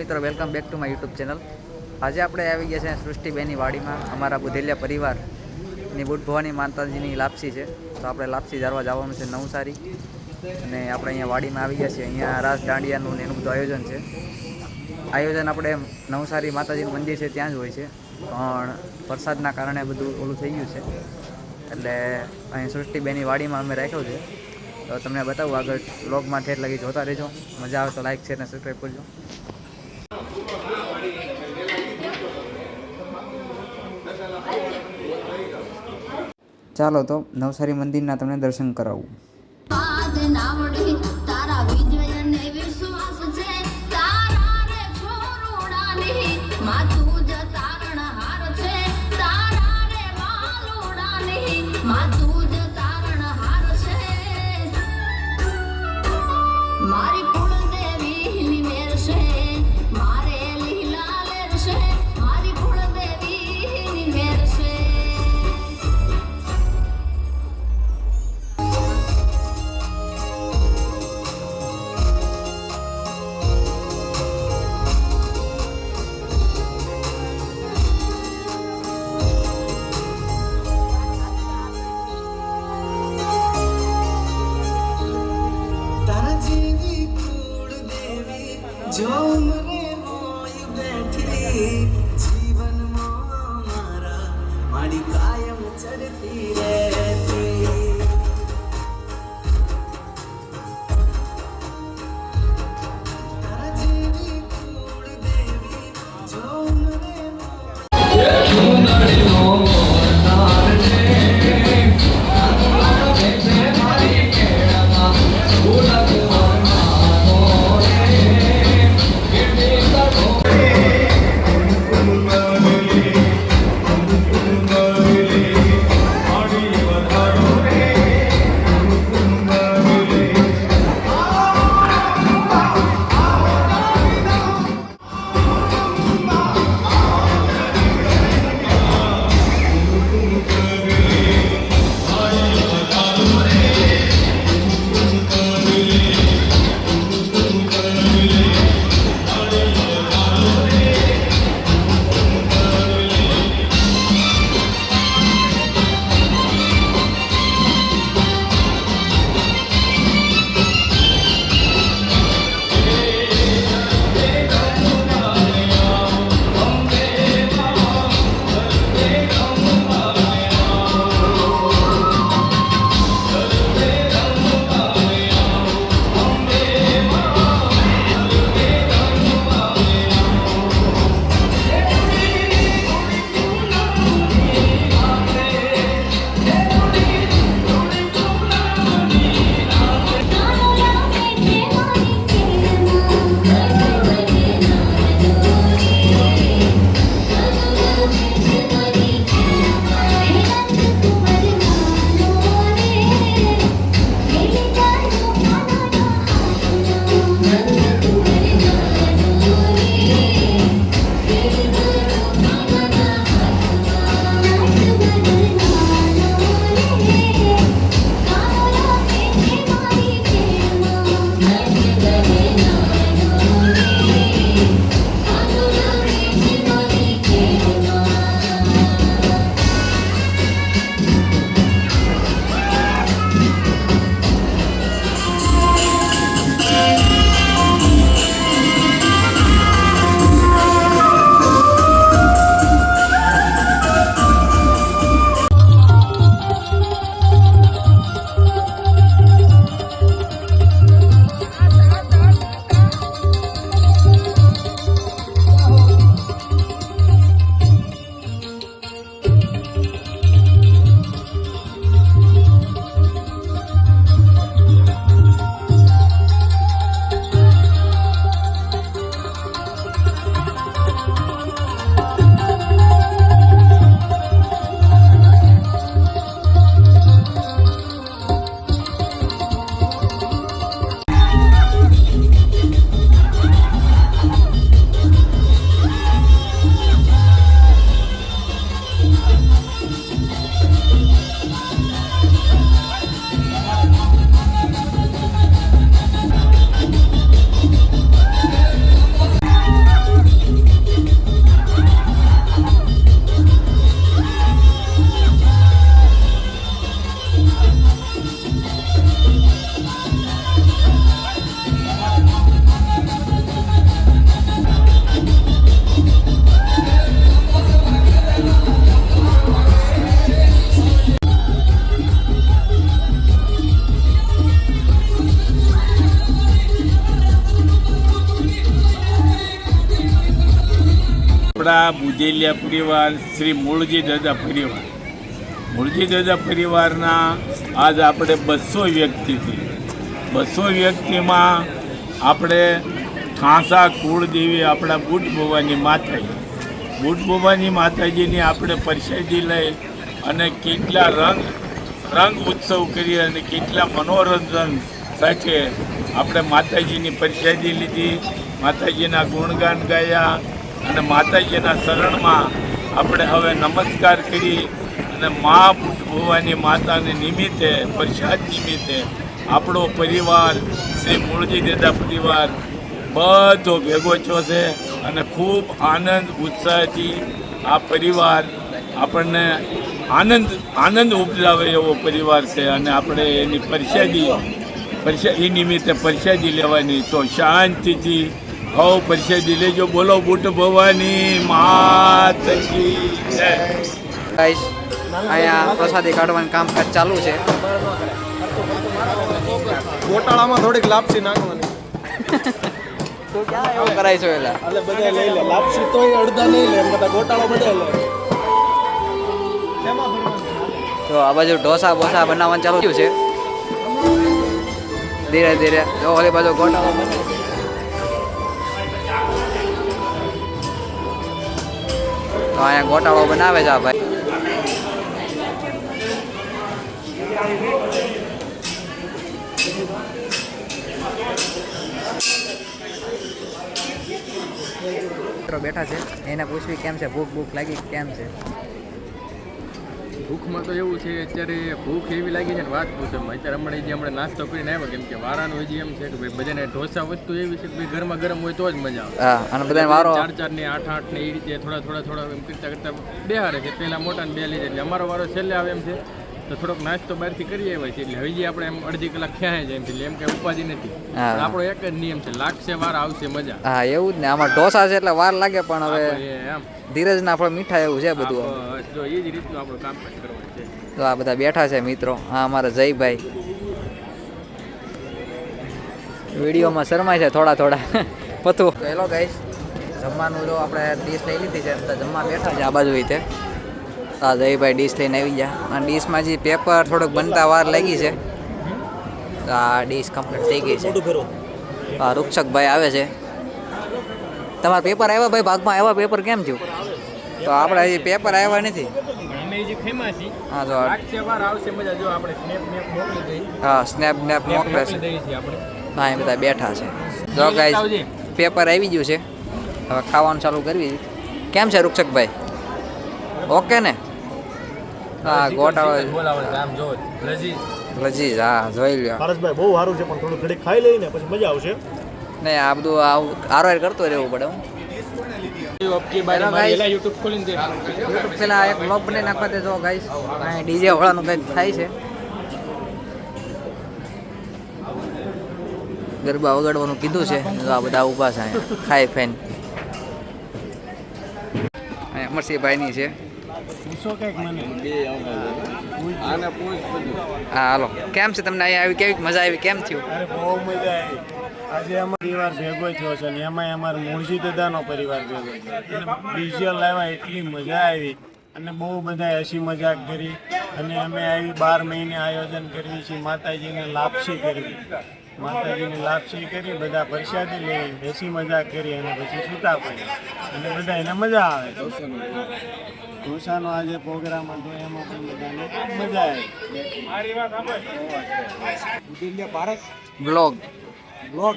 મિત્રો, welcome back to my YouTube channel. આજે આપણે આવી ગયા છે સૃષ્ટિબેનની વાડીમાં। અમારા બુધેલિયા પરિવારની બુટ ભવાની માતાજીની લાપસી છે, તો આપણે લાપસી ધારવા જવાનું છે નવસારી। અને આપણે અહીંયા વાડીમાં આવી ગયા છીએ। અહીંયા રાસ દાંડિયાનું ને એનું બધું આયોજન છે। આયોજન આપણે નવસારી માતાજીનું મંદિર છે ત્યાં જ હોય છે, પણ વરસાદના કારણે બધું ઓલું થઈ ગયું છે, એટલે અહીં સૃષ્ટિબેનની વાડીમાં અમે રાખ્યો છે। તો તમને બતાવું, આગળ વ્લોગમાં ઠેર લગી જોતા રહેજો। મજા આવે તો લાઈક શેર અને સબસ્ક્રાઈબ કરજો। ચાલો તો નવસારી મંદિરના તમને દર્શન કરાવું। મારી કુળદેવીની મેર છે, મારે લીલા લેર છે, મારી કુળદેવીની મેર છે। અમારા બુધેલિયા પરિવાર શ્રી મૂળજી દાદા પરિવાર. મૂળજી દાદા પરિવારના આજ આપણે 200 વ્યક્તિ છે. 200 વ્યક્તિમાં આપણે ખાસા કુળદેવી આપણા બુટ ભવાની માતાજી, બુટ ભવાની માતાજીની આપણે પ્રસાદી લઈ અને કેટલા રંગ ઉત્સવ કરી અને કેટલા મનોરંજન સાથે આપણે માતાજીની પ્રસાદી લીધી, માતાજીના ગુણગાન ગાયા અને માતાજીના શરણમાં આપણે હવે નમસ્કાર કરી અને મા બુટ ભવાની માતાને નિમિત્તે પ્રસાદ નિમિત્તે આપણો પરિવાર શ્રી મૂળજી દાદા પરિવાર બધો ભેગો થયો છે અને ખૂબ આનંદ ઉત્સાહથી આ પરિવાર આપણને આનંદ ઉપજાવે એવો પરિવાર છે અને આપણે એની પ્રસાદી નિમિત્તે પ્રસાદી લેવાની. તો શાંતિથી હવ પ્રસાદી લેજો. બોલો બુટ ભવાની માતજી જય. ગાઈસ અહીંયા પ્રસાદી કાઢવાનું કામકાજ ચાલુ છે. ગોટાળામાં થોડીક લાપસી નાખવાની. તો ક્યાં એવું કરાય છો એલા? એટલે બધા લઈ લે લાપસી તોય અડધા લઈ લે બધા ગોટાળા બધા લે. તો આ બાજુ ઢોસા બોસા બનાવવાનું ચાલુ થયું છે ધીરે ધીરે. જો ઓલી બાજુ ગોટાળો બને છે. તો અહીંયા ગોટાળો બનાવે છે આ ભાઈ. મિત્રો બેઠા છે, એને પૂછવી કેમ છે, ભૂખ લાગી કેમ છે? ભૂખમાં તો એવું છે અત્યારે ભૂખ એવી લાગી છે ને વાત પૂછો. અત્યારે હમણાં નાસ્તો કરીને આવ્યો કેમ કે વારાનું હજી એમ છે કે ભાઈ બધાને ઢોસા વસ્તુ એવી છે કે ભાઈ ઘરમાં ગરમ હોય તો જ મજા આવે. હા, અને બધાને વારો 4 ને 8 ને એ રીતે થોડા એમ કરતા બેહારે છે. પહેલાં મોટા ને 2 લીધે એટલે અમારો વારો છેલ્લે આવે એમ છે. તો થોડોક નાસ્તો બહારથી કરીએ હોય છે એટલે હજી આપણે એમ અડધી કલાક ખ્યાય જાય એમ એટલે એમ કંઈ ઉપાધિ નથી. આપણો એક જ નિયમ છે, લાગશે વાર આવશે મજા. હા એવું જ ને. આમાં ઢોસા છે એટલે વાર લાગે પણ હવે એમ ધીરજના ફળ મીઠા એવું છે બધું. જો એ જ રીતનું આપણું કામકાજ કરવાનું છે. તો આ બધા બેઠા છે મિત્રો. હા, અમારા જયભાઈ વિડીયોમાં શરમાય છે થોડા પતું. હેલો ગાઈસ, જમવાનું જો આપણે ડીશ લઈ લીધી છે તો જમવા બેઠા છે આ બાજુ રીતે. હા, જયભાઈ ડીશ લઈને આવી ગયા. આ ડીશમાં જે પેપર થોડુંક બનતા વાર લાગી છે. તો આ ડીશ કમ્પ્લીટ થઈ ગઈ છે. હા, રૂક્ષકભાઈ આવે છે. તમારા પેપર આવ્યા ભાઈ? ભાગમાં આવ્યા પેપર? કેમ થયું? તો આપણે હજી પેપર આવ્યા નથી. હા જો હા સ્નેપ મોકલે છે. હા, એ બધા બેઠા છે. જો ગાઈસ પેપર આવી ગયું છે, હવે ખાવાનું ચાલુ કરવી. કેમ છે રૂક્ષકભાઈ? ઓકે ને? હા, ગોટાળો લજીજ. હા, જોઈ લ્યો. પારસભાઈ બહુ સારું છે પણ થોડું ઘડીક ખાઈ લઈને પછી મજા આવશે. નહીં, આ બધું આરોર કરતો રહેવું પડે. યુટ્યુબ ખોલીને યુટ્યુબ પેલા એક વ્લોગ બનાવી નાખવા દે. જો ગાઈસ અહીં ડીજે વાળાનું કંઈક થાય છે, ગરબા વગાડવાનું કીધું છે. જો આ બધા ઊભા છે અહીંયા ખાઈ ફેન. અહીંયા અમરસિંહભાઈની છે. હા હાલો. કેમ છે તમને અહીંયા આવી? કેવી મજા આવી? કેમ થયું? અરે બહુ મજા આવી. આજે અમારો પરિવાર ભેગો થયો છે ને એમાંય અમારો મૂળજી દાદાનો પરિવાર ભેગો થયો. ડીજે લાવ્યા એટલી મજા આવી અને બહુ બધા હસી મજાક કરી અને અમે આવી 12 મહિને આયોજન કરવી છે. માતાજીને લાપસી કરવી, માતાજીની લાપસી કરી, બધા પ્રસાદી લઈ, હસી મજાક કરી અને પછી છૂટા પડ્યા અને બધા એને મજા આવે. ઢોસાનો આજે પ્રોગ્રામ હતો એમાં પણ બધાને મજા આવી. બ્લોગ